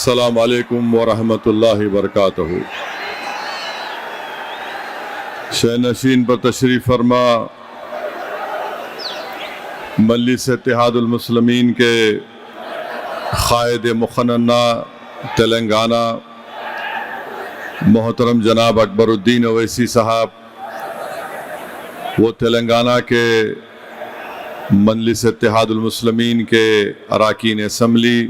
السلام علیکم ورحمۃ اللہ وبرکاتہ۔ شہ نشین پر تشریف فرما مجلس اتحاد المسلمین کے قائد مقننہ تلنگانہ محترم جناب اکبر الدین اویسی صاحب، وہ تلنگانہ کے مجلس اتحاد المسلمین کے اراکین اسمبلی،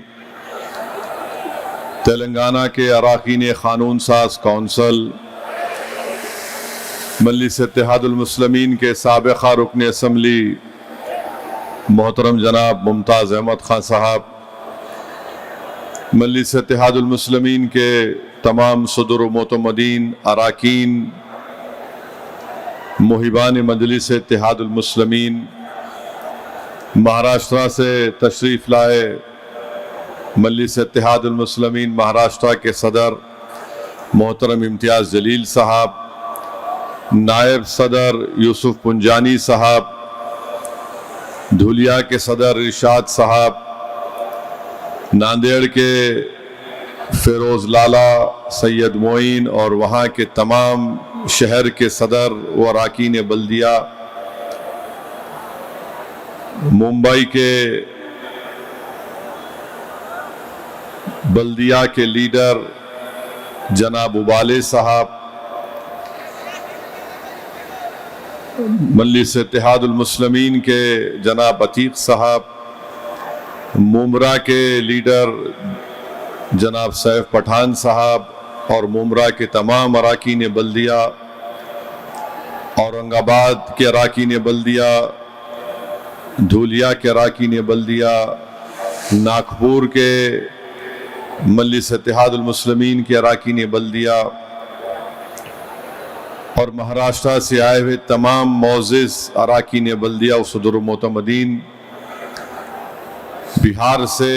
تلنگانہ کے اراکین قانون ساز کونسل، مجلس اتحاد المسلمین کے سابقہ رکن اسمبلی محترم جناب ممتاز احمد خان صاحب، مجلس اتحاد المسلمین کے تمام صدر و معتمدین، اراکین، محبان مجلس اتحاد المسلمین، مہاراشٹرا سے تشریف لائے مجلس اتحاد المسلمین مہاراشٹرا کے صدر محترم امتیاز جلیل صاحب، نائب صدر یوسف پنجانی صاحب، دھولیا کے صدر ارشاد صاحب، ناندیڑ کے فیروز لالا سید معین اور وہاں کے تمام شہر کے صدر و اراکین بلدیہ، ممبئی کے بلدیہ کے لیڈر جناب ابالے صاحب، مجلس اتحاد المسلمین کے جناب عتیق صاحب، ممرا کے لیڈر جناب سیف پٹھان صاحب اور ممرا کے تمام اراکین بلدیہ، اورنگ آباد کے اراکین بلدیہ، دھولیا کے اراکین بلدیہ، ناگپور کے مجلس اتحاد المسلمین کے اراکین بلدیہ اور مہاراشٹرا سے آئے ہوئے تمام معزز اراکین بلدیہ و صدر و معتمدین، بہار سے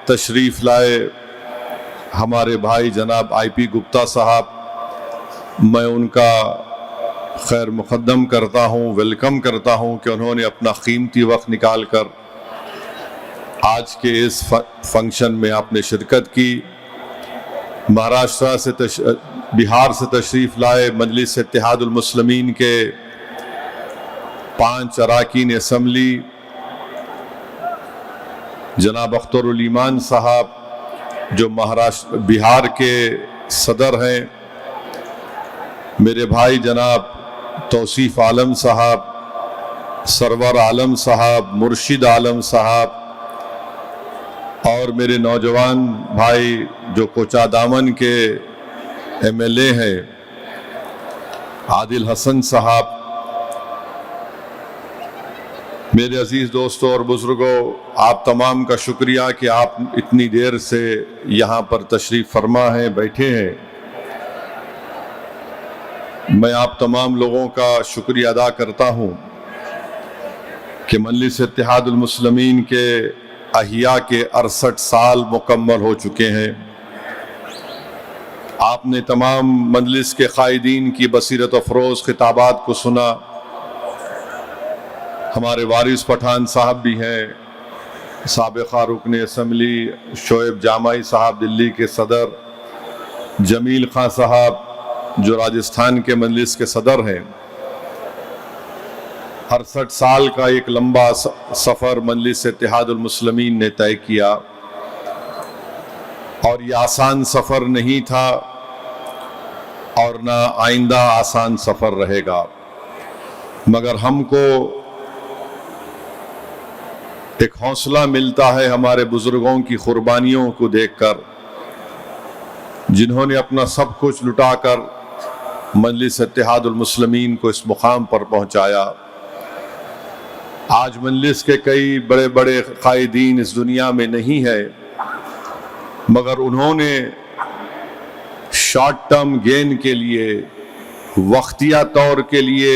تشریف لائے ہمارے بھائی جناب آئی پی گپتا صاحب، میں ان کا خیر مقدم کرتا ہوں، ویلکم کرتا ہوں کہ انہوں نے اپنا قیمتی وقت نکال کر آج کے اس فنکشن میں آپ نے شرکت کی۔ مہاراشٹرا سے بہار سے تشریف لائے مجلس اتحاد المسلمین کے 5 اراکین اسمبلی، جناب اختر الایمان صاحب جو بہار کے صدر ہیں، میرے بھائی جناب توصیف عالم صاحب، سرور عالم صاحب، مرشد عالم صاحب، اور میرے نوجوان بھائی جو کوچا دامن کے ایم ایل اے ہیں عادل حسن صاحب، میرے عزیز دوستوں اور بزرگوں، آپ تمام کا شکریہ کہ آپ اتنی دیر سے یہاں پر تشریف فرما ہیں، بیٹھے ہیں۔ میں آپ تمام لوگوں کا شکریہ ادا کرتا ہوں کہ مجلس اتحاد المسلمین کے احیاء کے 68 سال مکمل ہو چکے ہیں۔ آپ نے تمام مجلس کے قائدین کی بصیرت افروز خطابات کو سنا۔ ہمارے وارث پٹھان صاحب بھی ہیں، سابقہ رکن اسمبلی شعیب جامعی صاحب دلی کے صدر، جمیل خان صاحب جو راجستھان کے مجلس کے صدر ہیں۔ 68 سال کا ایک لمبا سفر مجلس اتحاد المسلمین نے طے کیا، اور یہ آسان سفر نہیں تھا اور نہ آئندہ آسان سفر رہے گا، مگر ہم کو ایک حوصلہ ملتا ہے ہمارے بزرگوں کی قربانیوں کو دیکھ کر، جنہوں نے اپنا سب کچھ لٹا کر مجلس اتحاد المسلمین کو اس مقام پر پہنچایا۔ آج مجلس کے کئی بڑے بڑے قائدین اس دنیا میں نہیں ہیں، مگر انہوں نے شارٹ ٹرم گین کے لیے، وقتیہ طور کے لیے،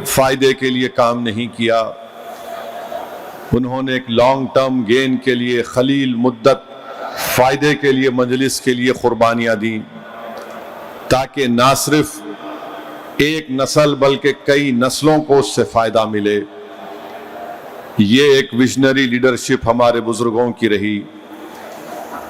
فائدے کے لیے کام نہیں کیا۔ انہوں نے ایک لانگ ٹرم گین کے لیے، خلیل مدت فائدے کے لیے مجلس کے لیے قربانیاں دیں، تاکہ نہ صرف ایک نسل بلکہ کئی نسلوں کو اس سے فائدہ ملے۔ یہ ایک ویژنری لیڈرشپ ہمارے بزرگوں کی رہی،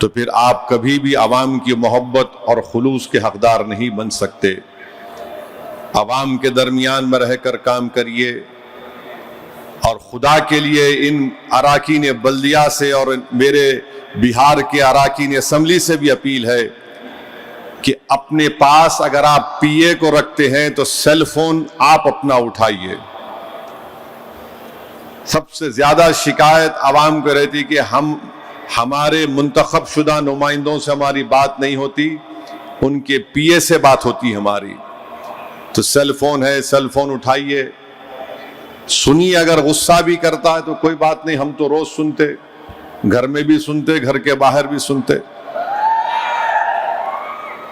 تو پھر آپ کبھی بھی عوام کی محبت اور خلوص کے حقدار نہیں بن سکتے۔ عوام کے درمیان میں رہ کر کام کریے، اور خدا کے لیے ان اراکین بلدیہ سے اور میرے بہار کے اراکین اسمبلی سے بھی اپیل ہے کہ اپنے پاس اگر آپ پی اے کو رکھتے ہیں تو سیل فون آپ اپنا اٹھائیے۔ سب سے زیادہ شکایت عوام کو رہتی کہ ہمارے منتخب شدہ نمائندوں سے ہماری بات نہیں ہوتی، ان کے پی اے سے بات ہوتی ہماری۔ تو سیل فون ہے، سیل فون اٹھائیے، سنیے۔ اگر غصہ بھی کرتا ہے تو کوئی بات نہیں، ہم تو روز سنتے، گھر میں بھی سنتے، گھر کے باہر بھی سنتے۔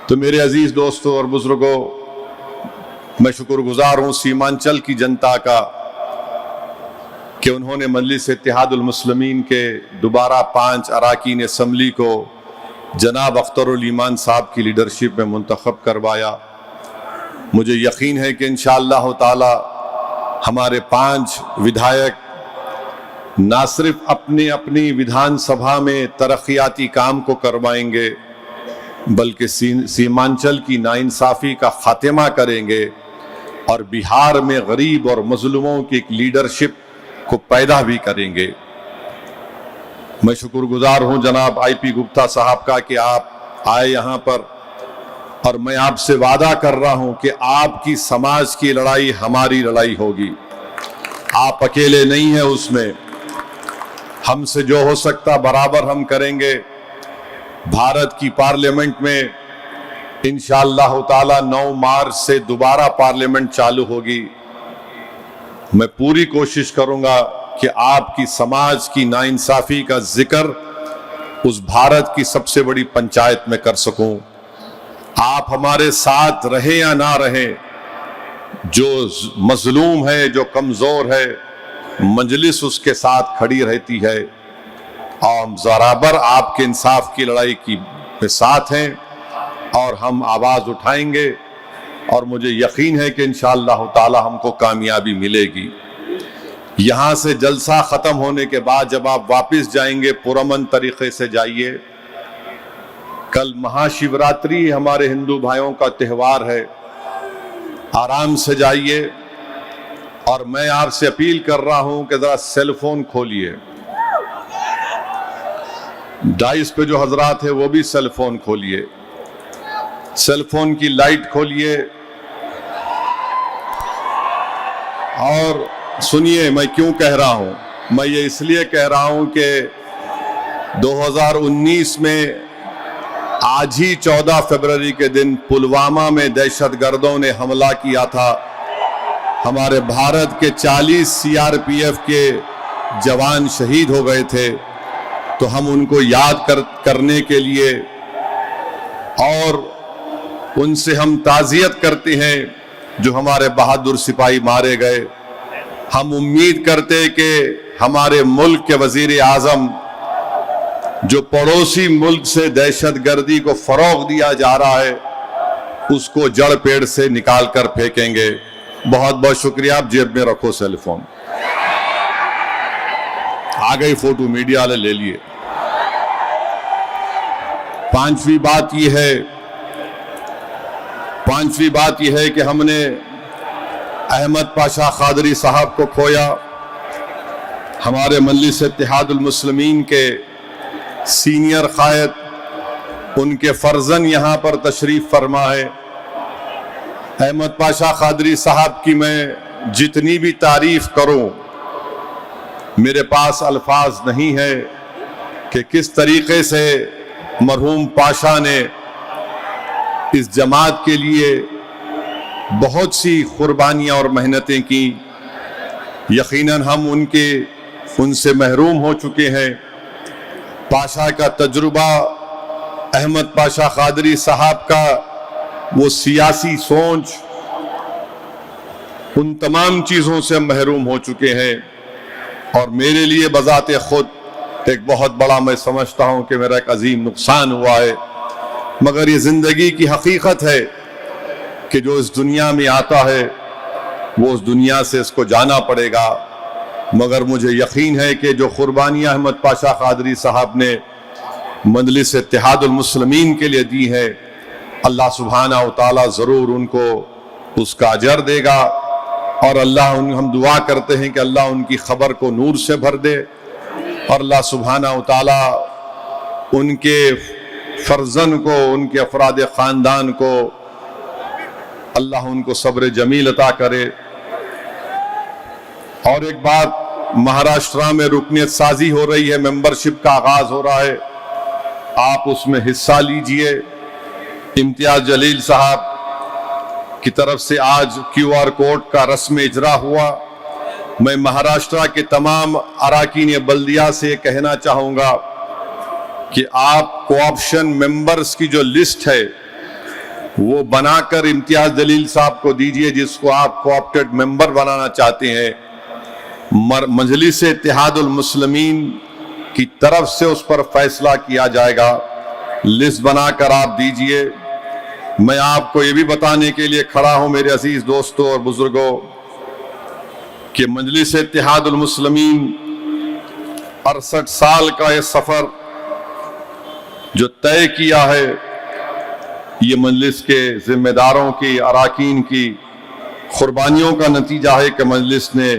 تو میرے عزیز دوستوں اور بزرگوں، میں شکر گزار ہوں سیمانچل کی جنتا کا کہ انہوں نے مجلس اتحاد المسلمین کے دوبارہ 5 اراکین اسمبلی کو جناب اختر الایمان صاحب کی لیڈرشپ میں منتخب کروایا۔ مجھے یقین ہے کہ انشاءاللہ تعالی ہمارے 5 ودھائک نہ صرف اپنی ودھان سبھا میں ترقیاتی کام کو کروائیں گے، بلکہ سیمانچل کی ناانصافی کا خاتمہ کریں گے اور بہار میں غریب اور مظلوموں کی ایک لیڈرشپ کو پیدا بھی کریں گے۔ میں شکر گزار ہوں جناب آئی پی گپتا صاحب کا کہ آپ آئے یہاں پر، اور میں آپ سے وعدہ کر رہا ہوں کہ آپ کی سماج کی لڑائی ہماری لڑائی ہوگی۔ آپ اکیلے نہیں ہیں اس میں، ہم سے جو ہو سکتا برابر ہم کریں گے۔ بھارت کی پارلیمنٹ میں انشاءاللہ تعالی 9 مارچ سے دوبارہ پارلیمنٹ چالو ہوگی۔ میں پوری کوشش کروں گا کہ آپ کی سماج کی ناانصافی کا ذکر اس بھارت کی سب سے بڑی پنچایت میں کر سکوں۔ آپ ہمارے ساتھ رہیں یا نہ رہیں، جو مظلوم ہے، جو کمزور ہے، مجلس اس کے ساتھ کھڑی رہتی ہے، اور ہم برابر آپ کے انصاف کی لڑائی کے ساتھ ہیں، اور ہم آواز اٹھائیں گے، اور مجھے یقین ہے کہ انشاءاللہ تعالی ہم کو کامیابی ملے گی۔ یہاں سے جلسہ ختم ہونے کے بعد جب آپ واپس جائیں گے، پرامن طریقے سے جائیے۔ کل مہا شیوراتری ہمارے ہندو بھائیوں کا تہوار ہے، آرام سے جائیے، اور میں آپ سے اپیل کر رہا ہوں کہ ذرا سیل فون کھولیے۔ ڈائس پہ جو حضرات ہیں وہ بھی سیل فون کھولیے، سیل فون کی لائٹ کھولیے، اور سنیے میں کیوں کہہ رہا ہوں۔ میں یہ اس لیے کہہ رہا ہوں کہ 2019 میں آج ہی 14 فروری کے دن پلوامہ میں دہشت گردوں نے حملہ کیا تھا، ہمارے بھارت کے 40 CRPF کے جوان شہید ہو گئے تھے۔ تو ہم ان کو یاد کرنے کے لیے اور ان سے ہم تعزیت کرتے ہیں جو ہمارے بہادر سپاہی مارے گئے۔ ہم امید کرتے کہ ہمارے ملک کے وزیر اعظم جو پڑوسی ملک سے دہشت گردی کو فروغ دیا جا رہا ہے، اس کو جڑ پیڑ سے نکال کر پھینکیں گے۔ بہت بہت شکریہ۔ آپ جیب میں رکھو سیل فون، آ گئی فوٹو، میڈیا والے لے لیے۔ 5ویں بات یہ ہے کہ ہم نے احمد پاشا قادری صاحب کو کھویا۔ ہمارے مجلس اتحاد المسلمین کے سینئر قائد، ان کے فرزند یہاں پر تشریف فرما ہے۔ احمد پاشا قادری صاحب کی میں جتنی بھی تعریف کروں، میرے پاس الفاظ نہیں ہے کہ کس طریقے سے مرحوم پاشا نے اس جماعت کے لیے بہت سی قربانیاں اور محنتیں کی۔ یقیناً ہم ان سے محروم ہو چکے ہیں۔ پاشا کا تجربہ، احمد پاشا قادری صاحب کا وہ سیاسی سوچ، ان تمام چیزوں سے محروم ہو چکے ہیں، اور میرے لیے بذات خود ایک بہت بڑا، میں سمجھتا ہوں کہ میرا ایک عظیم نقصان ہوا ہے۔ مگر یہ زندگی کی حقیقت ہے کہ جو اس دنیا میں آتا ہے وہ اس دنیا سے اس کو جانا پڑے گا۔ مگر مجھے یقین ہے کہ جو قربانیاں احمد پاشا قادری صاحب نے مجلس اتحاد المسلمین کے لیے دی ہے، اللہ سبحانہ و تعالیٰ ضرور ان کو اس کا اجر دے گا، اور ہم دعا کرتے ہیں کہ اللہ ان کی خبر کو نور سے بھر دے، اور اللہ سبحانہ و تعالیٰ ان کے فرزند کو، ان کے افراد خاندان کو اللہ ان کو صبر جمیل عطا کرے۔ اور ایک بات، مہاراشٹرا میں رکنیت سازی ہو رہی ہے، ممبرشپ کا آغاز ہو رہا ہے، آپ اس میں حصہ لیجئے۔ امتیاز جلیل صاحب کی طرف سے آج QR کوڈ کا رسم اجرا ہوا۔ میں مہاراشٹرا کے تمام اراکین بلدیہ سے کہنا چاہوں گا کہ آپ کوآپشن ممبرز کی جو لسٹ ہے وہ بنا کر امتیاز جلیل صاحب کو دیجئے، جس کو آپ کوآپٹڈ ممبر بنانا چاہتے ہیں۔ مجلس اتحاد المسلمین کی طرف سے اس پر فیصلہ کیا جائے گا، لسٹ بنا کر آپ دیجئے۔ میں آپ کو یہ بھی بتانے کے لیے کھڑا ہوں میرے عزیز دوستوں اور بزرگوں کہ مجلس اتحاد المسلمین 68 سال کا یہ سفر جو طے کیا ہے، یہ مجلس کے ذمہ داروں کی، اراکین کی قربانیوں کا نتیجہ ہے کہ مجلس نے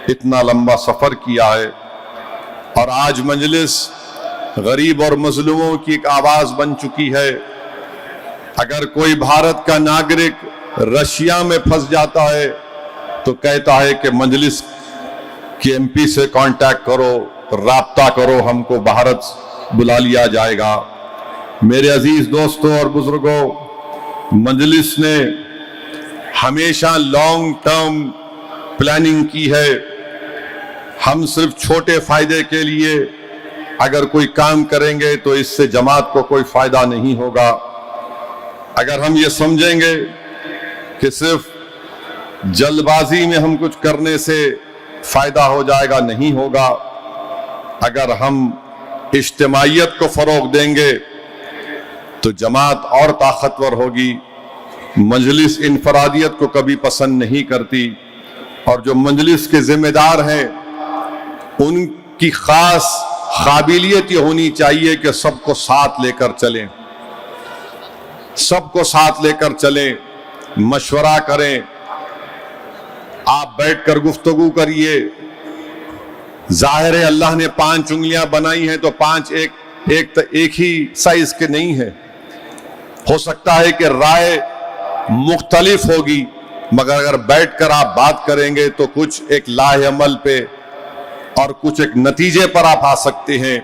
اتنا لمبا سفر کیا ہے، اور آج مجلس غریب اور مظلوموں کی ایک آواز بن چکی ہے۔ اگر کوئی بھارت کا ناگرک رشیا میں پھنس جاتا ہے تو کہتا ہے کہ مجلس کے MP سے کانٹیکٹ کرو، رابطہ کرو، ہم کو بھارت بلا لیا جائے گا۔ میرے عزیز دوستوں اور بزرگوں، مجلس نے ہمیشہ لانگ ٹرم پلاننگ کی ہے۔ ہم صرف چھوٹے فائدے کے لیے اگر کوئی کام کریں گے تو اس سے جماعت کو کوئی فائدہ نہیں ہوگا۔ اگر ہم یہ سمجھیں گے کہ صرف جلد بازی میں ہم کچھ کرنے سے فائدہ ہو جائے گا، نہیں ہوگا۔ اگر ہم اجتماعیت کو فروغ دیں گے تو جماعت اور طاقتور ہوگی۔ مجلس انفرادیت کو کبھی پسند نہیں کرتی، اور جو مجلس کے ذمہ دار ہیں ان کی خاص قابلیت یہ ہونی چاہیے کہ سب کو ساتھ لے کر چلیں، سب کو ساتھ لے کر چلیں، مشورہ کریں۔ آپ بیٹھ کر گفتگو کریے۔ ظاہر ہے اللہ نے 5 انگلیاں بنائی ہیں تو 5 ایک ہی سائز کے نہیں ہیں۔ ہو سکتا ہے کہ رائے مختلف ہوگی، مگر اگر بیٹھ کر آپ بات کریں گے تو کچھ ایک لاہ عمل پہ اور کچھ ایک نتیجے پر آپ آ سکتے ہیں۔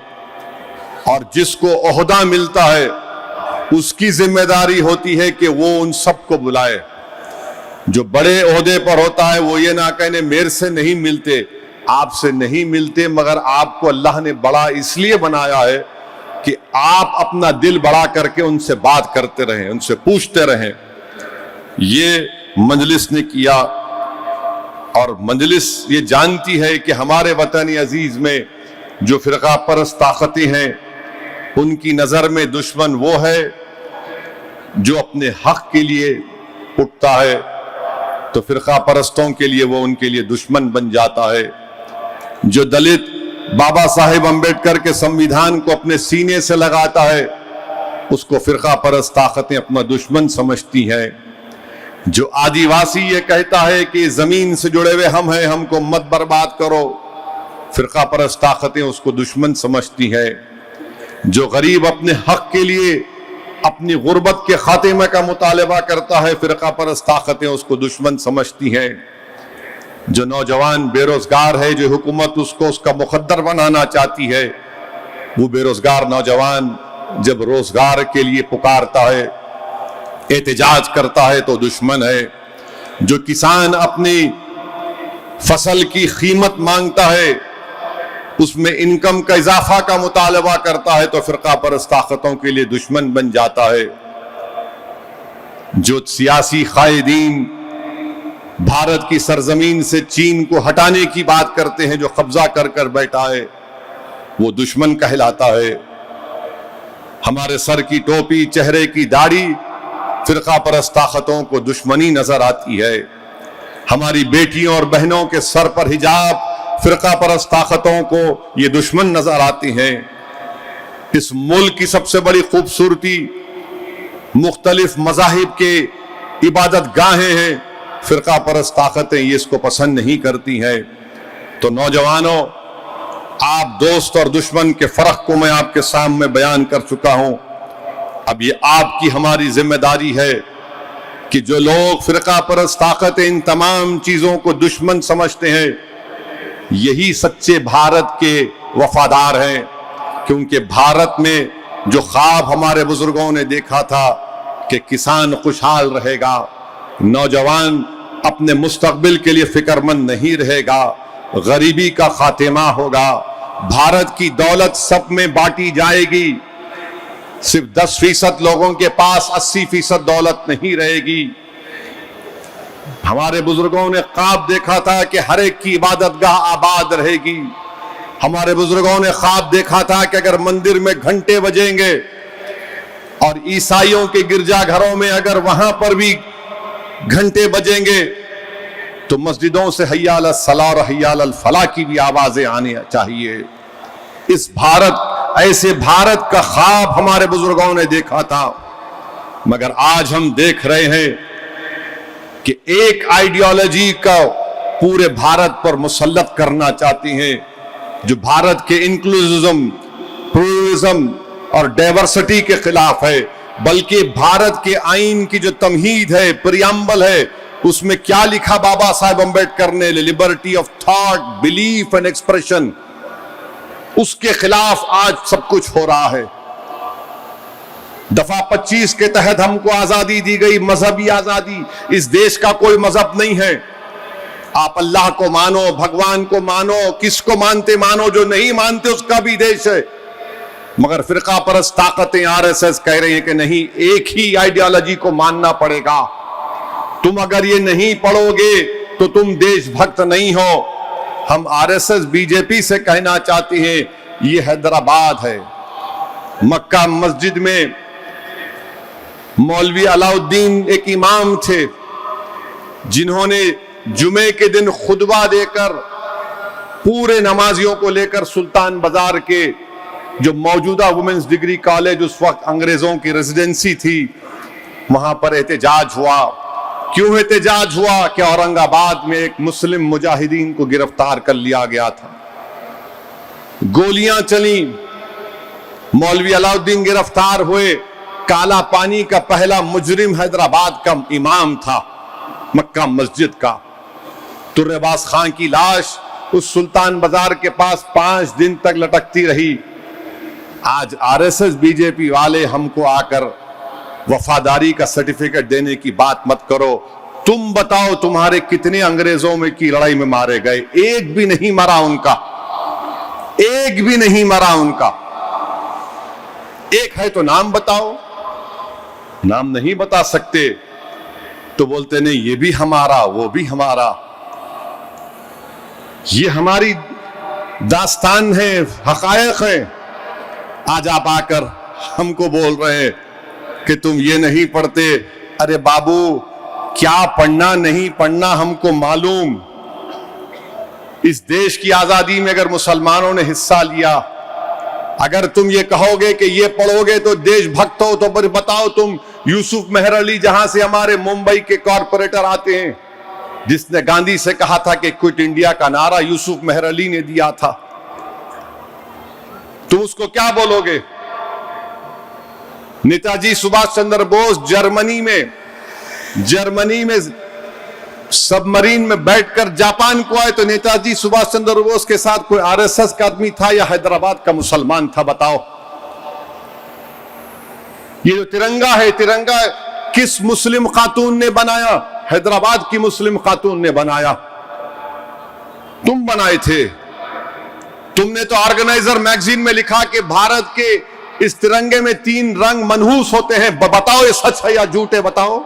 اور جس کو عہدہ ملتا ہے اس کی ذمہ داری ہوتی ہے کہ وہ ان سب کو بلائے۔ جو بڑے عہدے پر ہوتا ہے وہ یہ نہ کہنے میرے سے نہیں ملتے، آپ سے نہیں ملتے، مگر آپ کو اللہ نے بڑا اس لیے بنایا ہے کہ آپ اپنا دل بڑا کر کے ان سے بات کرتے رہیں، ان سے پوچھتے رہیں۔ یہ مجلس نے کیا، اور مجلس یہ جانتی ہے کہ ہمارے وطن عزیز میں جو فرقہ پرست طاقتیں ہیں ان کی نظر میں دشمن وہ ہے جو اپنے حق کے لیے اٹھتا ہے، تو فرقہ پرستوں کے لیے وہ ان کے لیے دشمن بن جاتا ہے۔ جو دلت بابا صاحب امبیڈکر کے سمویدھان کو اپنے سینے سے لگاتا ہے اس کو فرقہ پرست طاقتیں اپنا دشمن سمجھتی ہیں۔ جو آدیواسی یہ کہتا ہے کہ زمین سے جڑے ہوئے ہم ہیں، ہم کو مت برباد کرو، فرقہ پرست طاقتیں اس کو دشمن سمجھتی ہیں۔ جو غریب اپنے حق کے لیے اپنی غربت کے خاتمے کا مطالبہ کرتا ہے، فرقہ پرست طاقتیں اس کو دشمن سمجھتی ہیں۔ جو نوجوان بے روزگار ہے، جو حکومت اس کو اس کا مقدر بنانا چاہتی ہے، وہ بے روزگار نوجوان جب روزگار کے لیے پکارتا ہے، احتجاج کرتا ہے تو دشمن ہے۔ جو کسان اپنی فصل کی قیمت مانگتا ہے، اس میں انکم کا اضافہ کا مطالبہ کرتا ہے تو فرقہ پرست طاقتوں کے لیے دشمن بن جاتا ہے۔ جو سیاسی قائدین بھارت کی سرزمین سے چین کو ہٹانے کی بات کرتے ہیں، جو قبضہ کر کر بیٹھا ہے، وہ دشمن کہلاتا ہے۔ ہمارے سر کی ٹوپی، چہرے کی داڑھی فرقہ پرست طاقتوں کو دشمنی نظر آتی ہے۔ ہماری بیٹیوں اور بہنوں کے سر پر حجاب فرقہ پرست طاقتوں کو یہ دشمن نظر آتے ہیں۔ اس ملک کی سب سے بڑی خوبصورتی مختلف مذاہب کے عبادت گاہیں ہیں، فرقہ پرست طاقتیں یہ اس کو پسند نہیں کرتی ہیں۔ تو نوجوانوں، آپ دوست اور دشمن کے فرق کو میں آپ کے سامنے بیان کر چکا ہوں۔ اب یہ آپ کی ہماری ذمہ داری ہے کہ جو لوگ فرقہ پرست طاقتیں ان تمام چیزوں کو دشمن سمجھتے ہیں، یہی سچے بھارت کے وفادار ہیں، کیونکہ بھارت میں جو خواب ہمارے بزرگوں نے دیکھا تھا کہ کسان خوشحال رہے گا، نوجوان اپنے مستقبل کے لیے فکر مند نہیں رہے گا، غریبی کا خاتمہ ہوگا، بھارت کی دولت سب میں بانٹی جائے گی، صرف 10% لوگوں کے پاس 80% دولت نہیں رہے گی۔ ہمارے بزرگوں نے خواب دیکھا تھا کہ ہر ایک کی عبادت گاہ آباد رہے گی۔ ہمارے بزرگوں نے خواب دیکھا تھا کہ اگر مندر میں گھنٹے بجیں گے اور عیسائیوں کے گرجا گھروں میں اگر وہاں پر بھی گھنٹے بجیں گے تو مسجدوں سے حی علی الصلاۃ اور حی علی الفلاح کی بھی آوازیں آنی چاہیے۔ اس ایسے بھارت کا خواب ہمارے بزرگوں نے دیکھا تھا، مگر آج ہم دیکھ رہے ہیں کہ ایک آئیڈیالوجی کا پورے بھارت پر مسلط کرنا چاہتی ہیں، جو بھارت کے انکلوزم، پلورلزم اور ڈائیورسٹی کے خلاف ہے، بلکہ بھارت کے آئین کی جو تمہید ہے، پریامبل ہے، اس میں کیا لکھا بابا صاحب امبیڈکر نے؟ Liberty of thought, belief and expression. اس کے خلاف آج سب کچھ ہو رہا ہے۔ دفعہ 25 کے تحت ہم کو آزادی دی گئی، مذہبی آزادی۔ اس دیش کا کوئی مذہب نہیں ہے، آپ اللہ کو مانو، بھگوان کو مانو، کس کو مانتے مانو، جو نہیں مانتے اس کا بھی دیش ہے۔ مگر فرقہ پرست طاقتیں RSS کہہ رہی ہیں کہ نہیں، ایک ہی آئیڈیالوجی کو ماننا پڑے گا، تم اگر یہ نہیں پڑھو گے تو تم دیش بھکت نہیں ہو۔ ہم RSS BJP سے کہنا چاہتے ہیں، یہ حیدرآباد ہے۔ مکہ مسجد میں مولوی علاء الدین ایک امام تھے، جنہوں نے جمعے کے دن خطبہ دے کر پورے نمازیوں کو لے کر سلطان بازار کے جو موجودہ وومنز ڈگری کالج اس وقت انگریزوں کی ریزیڈنسی تھی، وہاں پر احتجاج ہوا۔ کیوں احتجاج ہوا؟ کہ اورنگ آباد میں ایک مسلم مجاہدین کو گرفتار کر لیا گیا تھا، گولیاں چلیں، مولوی علاء الدین گرفتار ہوئے۔ کالا پانی کا پہلا مجرم حیدرآباد کا امام تھا، مکہ مسجد کا۔ تر عباس خان کی لاش اس سلطان بازار کے پاس 5 دن تک لٹکتی رہی۔ آج RSS BJP والے ہم کو آ کر وفاداری کا سرٹیفکیٹ دینے کی بات مت کرو۔ تم بتاؤ تمہارے کتنے انگریزوں میں کی لڑائی میں مارے گئے؟ ایک بھی نہیں مرا ان کا، ایک بھی نہیں مرا ان کا۔ ایک ہے تو نام بتاؤ، نام نہیں بتا سکتے تو بولتے نہیں یہ بھی ہمارا، وہ بھی ہمارا۔ یہ ہماری داستان ہے، حقائق ہیں۔ آج آپ آ کر ہم کو بول رہے ہیں کہ تم یہ نہیں پڑھتے۔ ارے بابو، کیا پڑھنا نہیں پڑھنا ہم کو معلوم۔ اس دیش کی آزادی میں اگر مسلمانوں نے حصہ لیا، اگر تم یہ کہو گے کہ یہ پڑھو گے تو دیش بھکت ہو، تو پھر بتاؤ تم یوسف مہر علی، جہاں سے ہمارے ممبئی کے کارپوریٹر آتے ہیں، جس نے گاندھی سے کہا تھا کہ کوئٹ انڈیا کا نعرہ یوسف مہر علی نے دیا تھا، تم اس کو کیا بولو گے؟ نیتاجی سبھاش چندر بوس جرمنی میں سب مرین میں بیٹھ کر جاپان کو آئے تو نیتاجی سبھاش چندر بوس کے ساتھ کوئی RSS کا آدمی تھا یا حیدرآباد کا مسلمان تھا؟ بتاؤ۔ یہ جو ترنگا ہے، ترنگا کس مسلم خاتون نے بنایا؟ حیدرآباد کی مسلم خاتون نے بنایا، تم بنائے تھے۔ تم نے تو آرگنائزر میگزین میں لکھا کہ بھارت کے اس ترنگے میں 3 رنگ منحوس ہوتے ہیں۔ بتاؤ یہ سچ ہے یا جھوٹ ہے؟ بتاؤ۔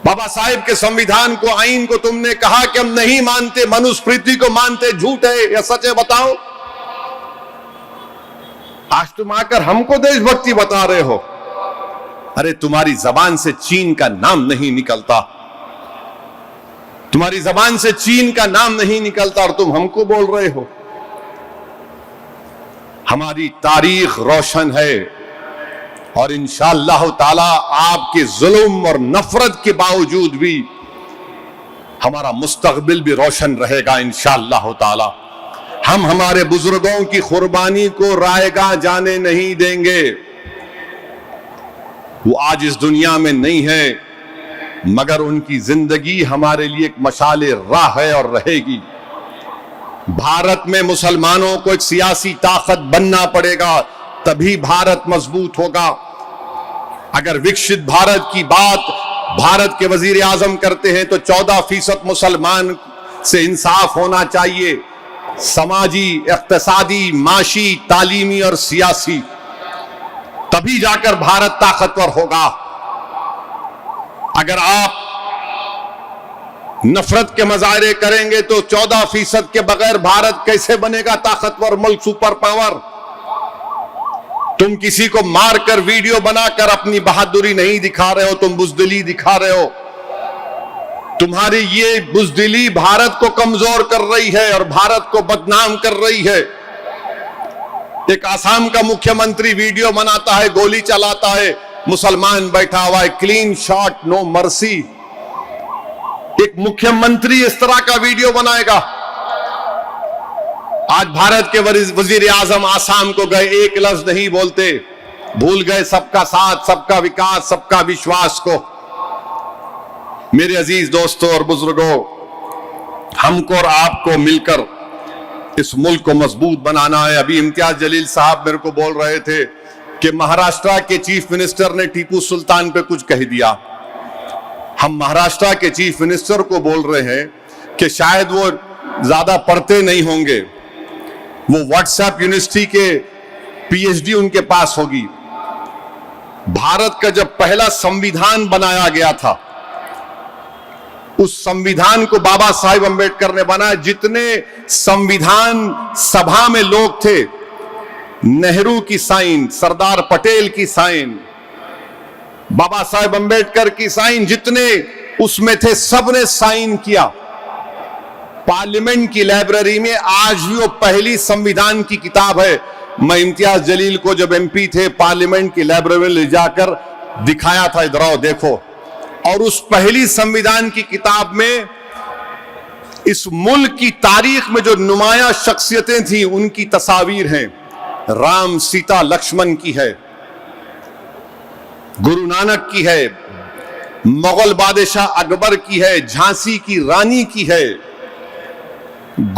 بابا صاحب کے سمویدھان کو، آئین کو تم نے کہا کہ ہم نہیں مانتے، منوسپریتی کو مانتے، جھوٹ ہے یا سچ ہے؟ بتاؤ۔ آج تم آ کر ہم کو دیش بھکتی بتا رہے ہو۔ ارے تمہاری زبان سے چین کا نام نہیں نکلتا، تمہاری زبان سے چین کا نام نہیں نکلتا اور تم ہم کو بول رہے ہو۔ ہماری تاریخ روشن ہے اور انشاءاللہ تعالی آپ کے ظلم اور نفرت کے باوجود بھی ہمارا مستقبل بھی روشن رہے گا انشاءاللہ تعالی. ہم ہمارے بزرگوں کی قربانی کو رائے گاہ جانے نہیں دیں گے. وہ آج اس دنیا میں نہیں ہے مگر ان کی زندگی ہمارے لیے ایک مشعل راہ ہے اور رہے گی. بھارت میں مسلمانوں کو ایک سیاسی طاقت بننا پڑے گا تبھی بھارت مضبوط ہوگا. اگر وکشت بھارت کی بات بھارت کے وزیر اعظم کرتے ہیں تو 14% مسلمان سے انصاف ہونا چاہیے، سماجی، اقتصادی، معاشی، تعلیمی اور سیاسی. تبھی جا کر بھارت طاقتور ہوگا. اگر آپ نفرت کے مظاہرے کریں گے تو 14% کے بغیر بھارت کیسے بنے گا طاقتور ملک، سپر پاور؟ تم کسی کو مار کر ویڈیو بنا کر اپنی بہادری نہیں دکھا رہے ہو، تم بزدلی دکھا رہے ہو. تمہاری یہ بزدلی بھارت کو کمزور کر رہی ہے اور بھارت کو بدنام کر رہی ہے. ایک آسام کا مکھیہ منتری ویڈیو بناتا ہے، گولی چلاتا ہے، مسلمان بیٹھا ہوا ہے، کلین شاٹ، نو مرسی. ایک مکھیہ منتری اس طرح کا ویڈیو بنائے گا؟ آج بھارت کے وزیر اعظم آسام کو گئے، ایک لفظ نہیں بولتے، بھول گئے سب کا ساتھ، سب کا وکاس، سب کا وشواس کو. میرے عزیز دوستوں اور بزرگوں، ہم کو اور آپ کو مل کر اس ملک کو مضبوط بنانا ہے. ابھی امتیاز جلیل صاحب میرے کو بول رہے تھے کہ مہاراشٹرا کے چیف منسٹر نے ٹیپو سلطان پہ کچھ کہہ دیا. ہم مہاراشٹرا کے چیف منسٹر کو بول رہے ہیں کہ شاید وہ زیادہ پڑھتے نہیں ہوں گے، وہ واٹس ایپ یونیورسٹی کے پی ایچ ڈی ان کے پاس ہوگی. بھارت کا جب پہلا سمویدھان بنایا گیا تھا اس سمویدھان کو بابا صاحب امبیڈکر نے بنایا. جتنے سمویدھان سبھا میں لوگ تھے، نہرو کی سائن، سردار پٹیل کی سائن، بابا صاحب امبیڈکر کی سائن، جتنے اس میں تھے سب نے سائن کیا. پارلیمنٹ کی لائبریری میں آج بھی وہ پہلی سمویدھان کی کتاب ہے. میں امتیاز جلیل کو جب ایم پی تھے پارلیمنٹ کی لائبریری میں لے جا کر دکھایا تھا، ادھر آؤ دیکھو. اور اس پہلی سمویدھان کی کتاب میں اس ملک کی تاریخ میں جو نمایاں شخصیتیں تھیں ان کی تصاویر ہیں. رام، سیتا، لکشمن کی ہے، گرو نانک کی ہے، مغل بادشاہ اکبر کی ہے، جھانسی کی رانی کی ہے،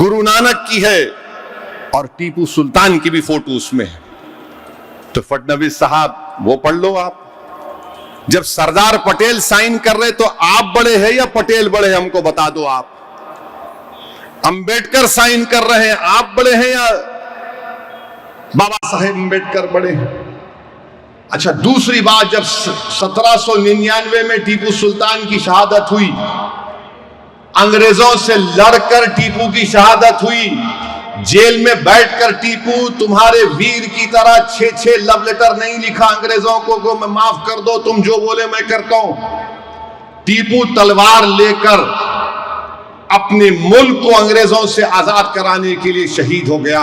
گرو نانک کی ہے اور ٹیپو سلطان کی بھی فوٹو اس میں ہے. تو فڈنویس صاحب وہ پڑھ لو. آپ جب سردار پٹیل سائن کر رہے تو آپ بڑے ہیں یا پٹیل بڑے ہیں؟ ہم کو بتا دو. آپ امبیڈکر سائن کر رہے ہیں، آپ بڑے ہیں یا بابا صاحب امبیڈکر بڑے ہیں؟ اچھا، دوسری بات، جب 1799 میں ٹیپو سلطان کی شہادت ہوئی، انگریزوں سے لڑ کر ٹیپو کی شہادت ہوئی، جیل میں بیٹھ کر ٹیپو تمہارے ویر کی طرح 6 لو لیٹر نہیں لکھا انگریزوں کو میں معاف کر دو، تم جو بولے میں کرتا ہوں. ٹیپو تلوار لے کر اپنے ملک کو انگریزوں سے آزاد کرانے کے لیے شہید ہو گیا.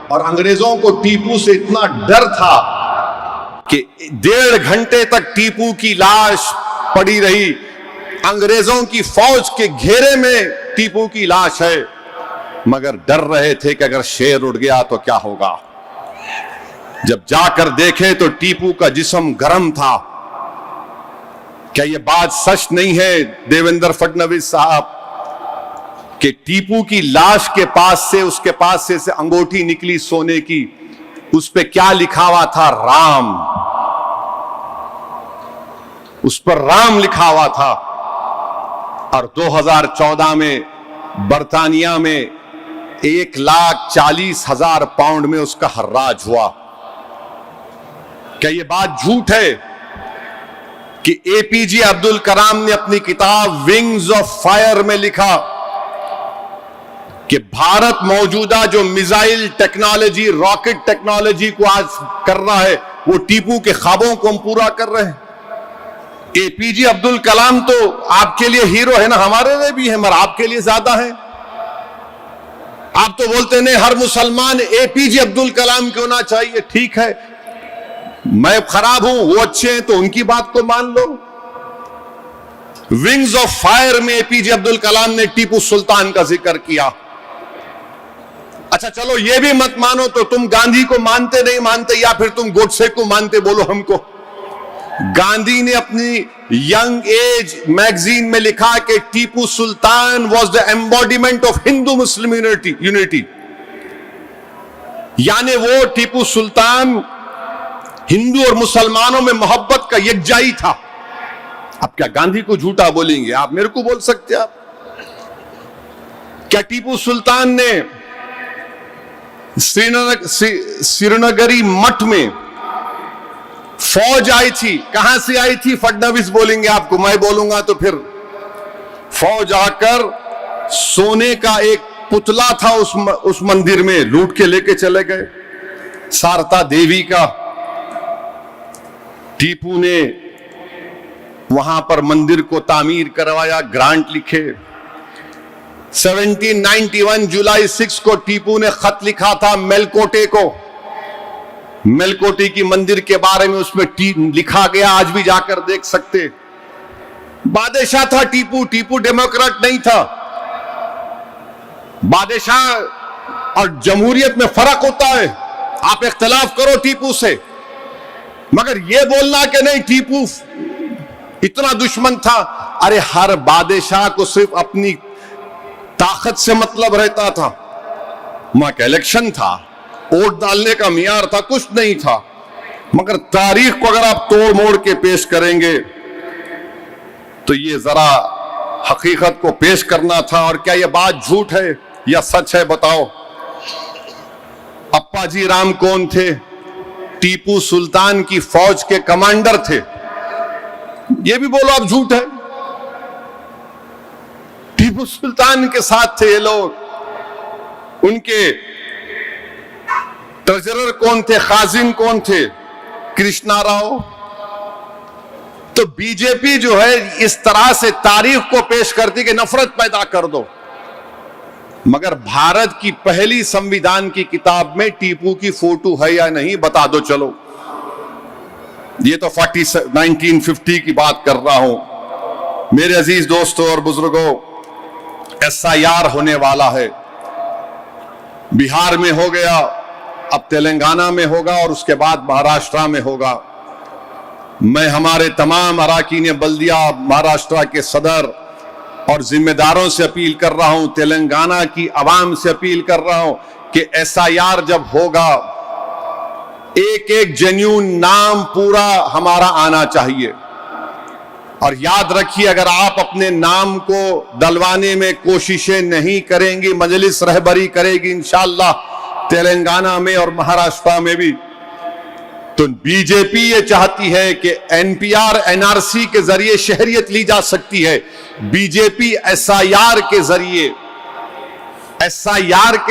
اور انگریزوں کو ٹیپو سے اتنا ڈر تھا کہ 1.5 گھنٹے تک ٹیپو کی لاش پڑی رہی. انگریزوں کی فوج کے گھیرے میں ٹیپو کی لاش ہے، مگر ڈر رہے تھے کہ اگر شیر اڑ گیا تو کیا ہوگا. جب جا کر دیکھے تو ٹیپو کا جسم گرم تھا. کیا یہ بات سچ نہیں ہے دیویندر فڈنویس صاحب کہ ٹیپو کی لاش کے پاس سے، اس کے پاس سے انگوٹھی نکلی سونے کی، اس پہ کیا لکھا ہوا تھا؟ رام. اس پر رام لکھا ہوا تھا. اور 2014 میں برطانیہ میں 1,40,000 پاؤنڈ میں اس کا حراج ہوا. کیا یہ بات جھوٹ ہے کہ اے پی جے عبد الکلام نے اپنی کتاب ونگز آف فائر میں لکھا کہ بھارت موجودہ جو میزائل ٹیکنالوجی، راکٹ ٹیکنالوجی کو آج کر رہا ہے، وہ ٹیپو کے خوابوں کو ہم پورا کر رہے ہیں. اے پی جے عبد الکلام تو آپ کے لیے ہیرو ہے نا، ہمارے لیے بھی ہے مگر آپ کے لیے زیادہ ہے. آپ تو بولتے نہیں ہر مسلمان اے پی جے عبد الکلام کے ہونا چاہیے. ٹھیک ہے, میں خراب ہوں, وہ اچھے ہیں, تو ان کی بات کو مان لو. ونگز آف فائر میں اے پی جے عبد الکلام نے ٹیپو سلطان کا ذکر کیا. اچھا چلو یہ بھی مت مانو تو تم گاندھی کو مانتے نہیں مانتے, یا پھر تم گوڈسے کو مانتے, بولو ہم کو. گاندھی نے اپنی ینگ ایج میگزین میں لکھا کہ Tipu Sultan was the embodiment of Hindu Muslim unity, یعنی وہ ٹیپو سلطان ہندو اور مسلمانوں میں محبت کا یکجائی تھا. اب کیا گاندھی کو جھوٹا بولیں گے؟ آپ میرے کو بول سکتے آپ. کیا ٹیپو سلطان نے سرینگری مٹھ میں فوج آئی تھی, کہاں سے آئی تھی فڈنویس بولیں گے آپ کو, میں بولوں گا تو پھر. فوج آ کر سونے کا ایک پتلا تھا اس مندر میں, لوٹ کے لے کے چلے گئے, سارتا دیوی کا. ٹیپو نے وہاں پر مندر کو تعمیر کروایا, گرانٹ لکھے. 1791 جولائی 6 کو ٹیپو نے خط لکھا تھا میلکوٹے کو. میلکوٹے کی مندر کے بارے میں اس میں لکھا گیا, آج بھی جا کر دیکھ سکتے. بادشاہ تھا ٹیپو, ٹیپو ڈیموکریٹ نہیں تھا. بادشاہ اور جمہوریت میں فرق ہوتا ہے, آپ اختلاف کرو ٹیپو سے, مگر یہ بولنا کہ نہیں ٹیپو اتنا دشمن تھا. ارے ہر بادشاہ کو صرف اپنی طاقت سے مطلب رہتا تھا. وہاں کا الیکشن تھا, ووٹ ڈالنے کا معیار تھا, کچھ نہیں تھا. مگر تاریخ کو اگر آپ توڑ موڑ کے پیش کریں گے تو یہ ذرا حقیقت کو پیش کرنا تھا. اور کیا یہ بات جھوٹ ہے یا سچ ہے بتاؤ. اپا جی رام کون تھے؟ ٹیپو سلطان کی فوج کے کمانڈر تھے. یہ بھی بولو آپ جھوٹ ہے. ٹیپو سلطان کے ساتھ تھے یہ لوگ. ان کے ٹریجرر کون تھے؟ خازن کون تھے؟ کرشنا راؤ. تو بی جے پی جو ہے اس طرح سے تاریخ کو پیش کرتی کہ نفرت پیدا کر دو. مگر بھارت کی پہلی سمویدھان کی کتاب میں ٹیپو کی فوٹو ہے یا نہیں بتا دو. چلو یہ تو 1950 کی بات کر رہا ہوں. میرے عزیز دوستوں اور بزرگوں, SIR ہونے والا ہے. بہار میں ہو گیا, اب تلنگانہ میں ہوگا, اور اس کے بعد مہاراشٹرا میں ہوگا. میں ہمارے تمام اراکین بلدیہ مہاراشٹرا کے صدر اور ذمہ داروں سے اپیل کر رہا ہوں, تلنگانہ کی عوام سے اپیل کر رہا ہوں کہ SIR جب ہوگا ایک ایک جینیون نام پورا ہمارا آنا چاہیے. اور یاد رکھیے, اگر آپ اپنے نام کو ڈلوانے میں کوششیں نہیں کریں گی, مجلس رہبری کرے گی انشاءاللہ تلنگانہ میں اور مہاراشٹرا میں بھی, تو بی جے پی یہ چاہتی ہے کہ NPR NRC کے ذریعے شہریت لی جا سکتی ہے. بی جے پی SIR کے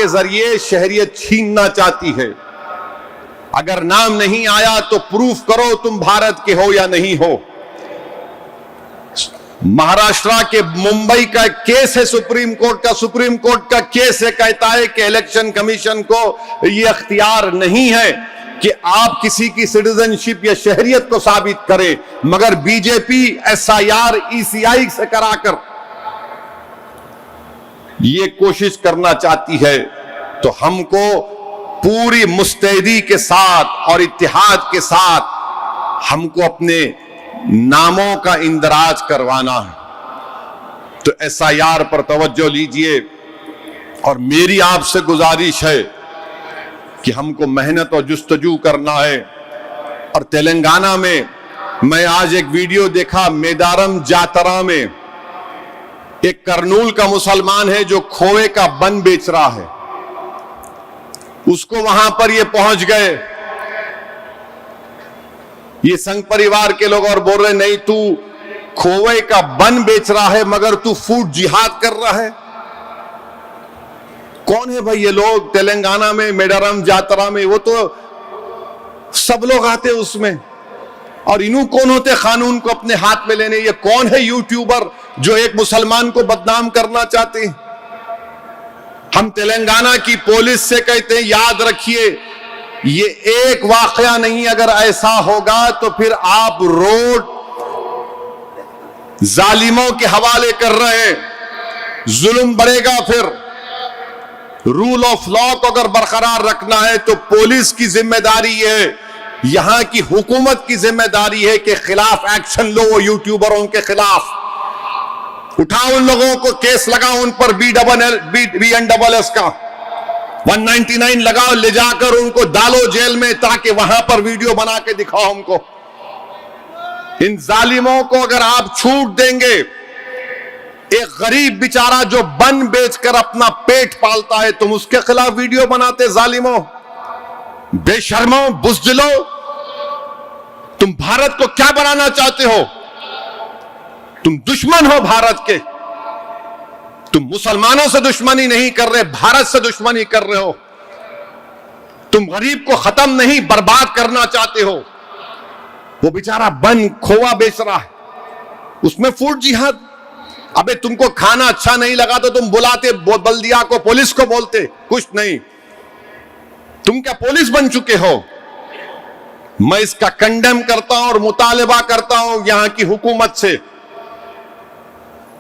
ذریعے شہریت چھیننا چاہتی ہے. اگر نام نہیں آیا تو پروف کرو تم بھارت کے ہو یا نہیں ہو. مہاراشٹرا کے ممبئی کا کیس ہے سپریم کورٹ کا کیس ہے, کہتا ہے کہ الیکشن کمیشن کو یہ اختیار نہیں ہے کہ آپ کسی کی سٹیزنشپ یا شہریت کو ثابت کریں, مگر بی جے پی SIR ECI سے کرا کر یہ کوشش کرنا چاہتی ہے. تو ہم کو پوری مستعدی کے ساتھ اور اتحاد کے ساتھ ہم کو اپنے ناموں کا اندراج کروانا ہے. تو SIR پر توجہ لیجئے, اور میری آپ سے گزارش ہے کہ ہم کو محنت اور جستجو کرنا ہے. اور تلنگانہ میں آج ایک ویڈیو دیکھا, میدارم جاترا میں ایک کرنول کا مسلمان ہے جو کھوئے کا بن بیچ رہا ہے. اس کو وہاں پر یہ پہنچ گئے یہ سنگھ پریوار کے لوگ اور بول رہے نہیں تو کھوئے کا بن بیچ رہا ہے مگر تو فوڈ جہاد کر رہا ہے. کون ہے بھائی یہ لوگ تلنگانہ میں میڈارم جاترا میں؟ وہ تو سب لوگ آتے اس میں, اور انہوں کون ہوتے قانون کو اپنے ہاتھ میں لینے؟ یہ کون ہے یوٹیوبر جو ایک مسلمان کو بدنام کرنا چاہتے ہیں؟ ہم تلنگانہ کی پولیس سے کہتے ہیں یاد رکھیے یہ ایک واقعہ نہیں، اگر ایسا ہوگا تو پھر آپ روڈ ظالموں کے حوالے کر رہے ہیں، ظلم بڑھے گا۔ پھر رول آف لا کو اگر برقرار رکھنا ہے تو پولیس کی ذمہ داری ہے، یہاں کی حکومت کی ذمہ داری ہے کہ خلاف ایکشن لو، یوٹیوبروں کے خلاف اٹھاؤ، ان لوگوں کو کیس لگاؤ، ان پر BNSS کا 199 لگاؤ، لے جا کر ان کو ڈالو جیل میں تاکہ وہاں پر ویڈیو بنا کے دکھاؤ ہم کو۔ ان ظالموں کو اگر آپ چھوٹ دیں گے، ایک غریب بیچارہ جو بن بیچ کر اپنا پیٹ پالتا ہے، تم اس کے خلاف ویڈیو بناتے ظالموں، بے شرموں، بزدلوں، تم بھارت کو کیا بنانا چاہتے ہو؟ تم دشمن ہو بھارت کے، تم مسلمانوں سے دشمنی نہیں کر رہے، بھارت سے دشمنی کر رہے ہو، تم غریب کو ختم نہیں برباد کرنا چاہتے ہو۔ وہ بیچارہ بن کھووا بیچ رہا ہے، اس میں فوڈ جہاد۔ ابے تم کو کھانا اچھا نہیں لگا تو تم بلاتے بلدیہ کو، پولیس کو بولتے، کچھ نہیں، تم کیا پولیس بن چکے ہو؟ میں اس کا کنڈیم کرتا ہوں اور مطالبہ کرتا ہوں یہاں کی حکومت سے،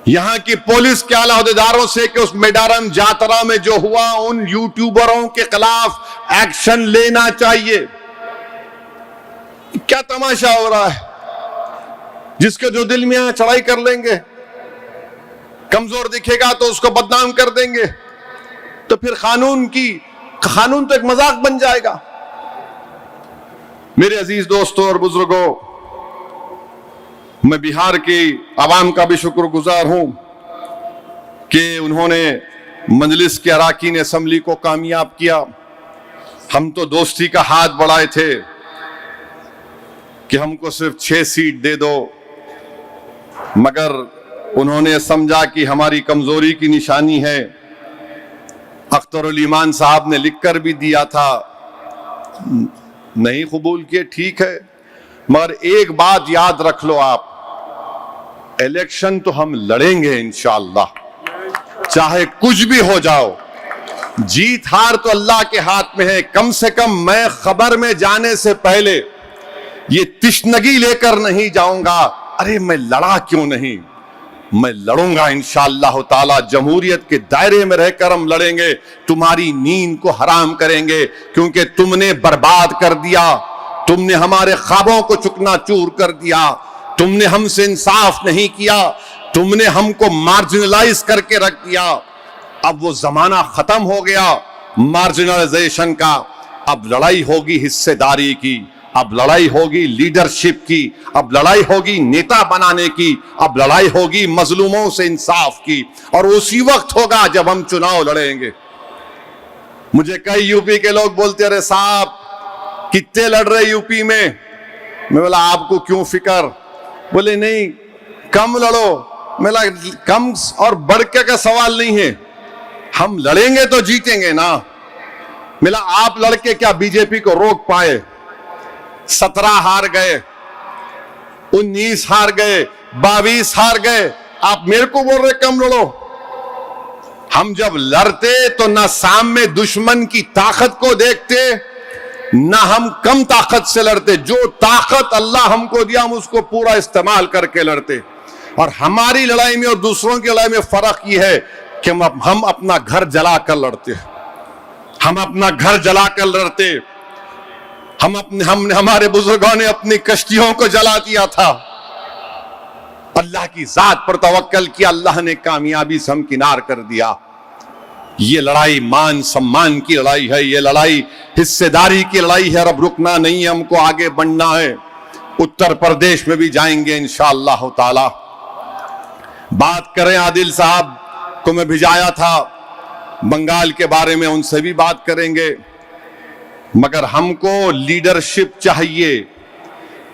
یہاں کی پولیس کے اعلیٰ عہدیداروں سے کہ اس میڈارم جاترا میں جو ہوا ان یوٹیوبروں کے خلاف ایکشن لینا چاہیے۔ کیا تماشا ہو رہا ہے؟ جس کے جو دل میں آئے چڑھائی کر لیں گے، کمزور دکھے گا تو اس کو بدنام کر دیں گے، تو پھر قانون تو ایک مذاق بن جائے گا۔ میرے عزیز دوستوں اور بزرگوں، میں بہار کی عوام کا بھی شکر گزار ہوں کہ انہوں نے مجلس کے اراکین اسمبلی کو کامیاب کیا۔ ہم تو دوستی کا ہاتھ بڑھائے تھے کہ ہم کو صرف 6 سیٹ دے دو، مگر انہوں نے سمجھا کہ ہماری کمزوری کی نشانی ہے۔ اختر الایمان صاحب نے لکھ کر بھی دیا تھا، نہیں قبول کیے، ٹھیک ہے، مگر ایک بات یاد رکھ لو آپ، الیکشن تو ہم لڑیں گے انشاءاللہ، چاہے کچھ بھی ہو جاؤ، جیت ہار تو اللہ کے ہاتھ میں ہے۔ کم سے کم میں خبر میں جانے سے پہلے یہ تشنگی لے کر نہیں جاؤں گا، ارے میں لڑا کیوں نہیں، میں لڑوں گا انشاءاللہ تعالی، جمہوریت کے دائرے میں رہ کر ہم لڑیں گے، تمہاری نیند کو حرام کریں گے، کیونکہ تم نے برباد کر دیا، تم نے ہمارے خوابوں کو چکنا چور کر دیا، تم نے ہم سے انصاف نہیں کیا، تم نے ہم کو مارجنلائز کر کے رکھ دیا۔ اب وہ زمانہ ختم ہو گیا مارجنلائزیشن کا، اب لڑائی ہوگی حصے داری کی، اب لڑائی ہوگی لیڈرشپ کی، اب لڑائی ہوگی نیتا بنانے کی، اب لڑائی ہوگی مظلوموں سے انصاف کی، اور اسی وقت ہوگا جب ہم چناؤ لڑیں گے۔ مجھے کئی یو پی کے لوگ بولتے، ارے صاحب کتنے لڑ رہے یو پی میں بولا آپ کو کیوں فکر، بولے نہیں کم لڑو، میں بولا کم اور بڑھ کے کا سوال نہیں ہے، ہم لڑیں گے تو جیتیں گے نا۔ ملا آپ لڑکے کیا بی جے پی کو روک پائے؟ 17 ہار گئے، 19 ہار گئے، 22 ہار گئے، آپ میرے کو بول رہے کم لڑو۔ ہم جب لڑتے تو نہ سامنے دشمن کی طاقت کو دیکھتے، نہ ہم کم طاقت سے لڑتے، جو طاقت اللہ ہم کو دیا ہم اس کو پورا استعمال کر کے لڑتے۔ اور ہماری لڑائی میں اور دوسروں کی لڑائی میں فرق یہ ہے کہ ہم اپنا گھر جلا کر لڑتے، ہم اپنا گھر جلا کر لڑتے، ہمارے بزرگوں نے اپنی کشتیوں کو جلا دیا تھا، اللہ کی ذات پر توکل کیا، اللہ نے کامیابی سے ہمکنار کر دیا۔ یہ لڑائی مان سمان کی لڑائی ہے، یہ لڑائی حصے داری کی لڑائی ہے، اب رکنا نہیں ہے، ہم کو آگے بڑھنا ہے۔ اتر پردیش میں بھی جائیں گے انشاءاللہ تعالی۔ بات کریں عادل صاحب کو میں بھیجایا تھا بنگال کے بارے میں، ان سے بھی بات کریں گے، مگر ہم کو لیڈرشپ چاہیے۔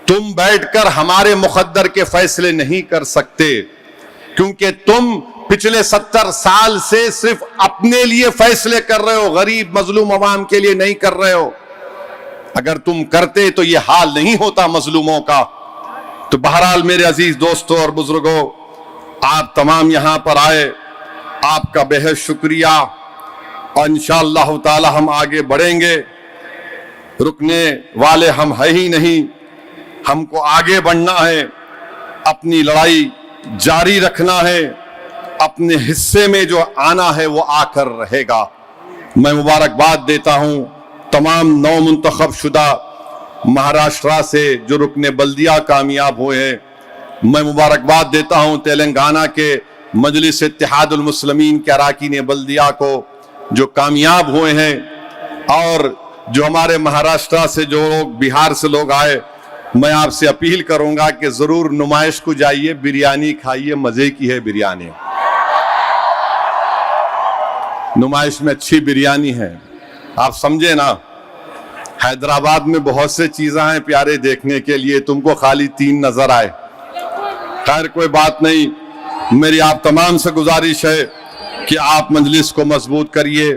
تم بیٹھ کر ہمارے مقدر کے فیصلے نہیں کر سکتے، کیونکہ تم پچھلے 70 سال سے صرف اپنے لیے فیصلے کر رہے ہو، غریب مظلوم عوام کے لیے نہیں کر رہے ہو۔ اگر تم کرتے تو یہ حال نہیں ہوتا مظلوموں کا۔ تو بہرحال میرے عزیز دوستوں اور بزرگوں، آپ تمام یہاں پر آئے، آپ کا بہت شکریہ۔ اور انشاءاللہ تعالی ہم آگے بڑھیں گے. رکنے والے ہم ہیں ہی نہیں، ہم کو آگے بڑھنا ہے، اپنی لڑائی جاری رکھنا ہے، اپنے حصے میں جو آنا ہے وہ آ کر رہے گا. میں مبارکباد دیتا ہوں تمام نو منتخب شدہ مہاراشٹرا سے جو رکن بلدیہ کامیاب ہوئے ہیں. میں مبارکباد دیتا ہوں تلنگانہ کے مجلس اتحاد المسلمین کے اراکین بلدیہ کو جو کامیاب ہوئے ہیں، اور جو ہمارے مہاراشٹرا سے جو لوگ، بہار سے لوگ آئے. میں آپ سے اپیل کروں گا کہ ضرور نمائش کو جائیے، بریانی کھائیے، مزے کی ہے بریانی. نمائش میں اچھی بریانی ہے، آپ سمجھے نا. حیدرآباد میں بہت سے چیزیں ہیں پیارے دیکھنے کے لیے، تم کو خالی 3 نظر آئے. خیر کوئی بات نہیں، میری آپ تمام سے گزارش ہے کہ آپ مجلس کو مضبوط کریے.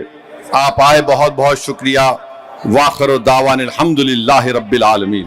آپ آئے، بہت بہت شکریہ. وآخر دعوانا الحمدللہ رب العالمین.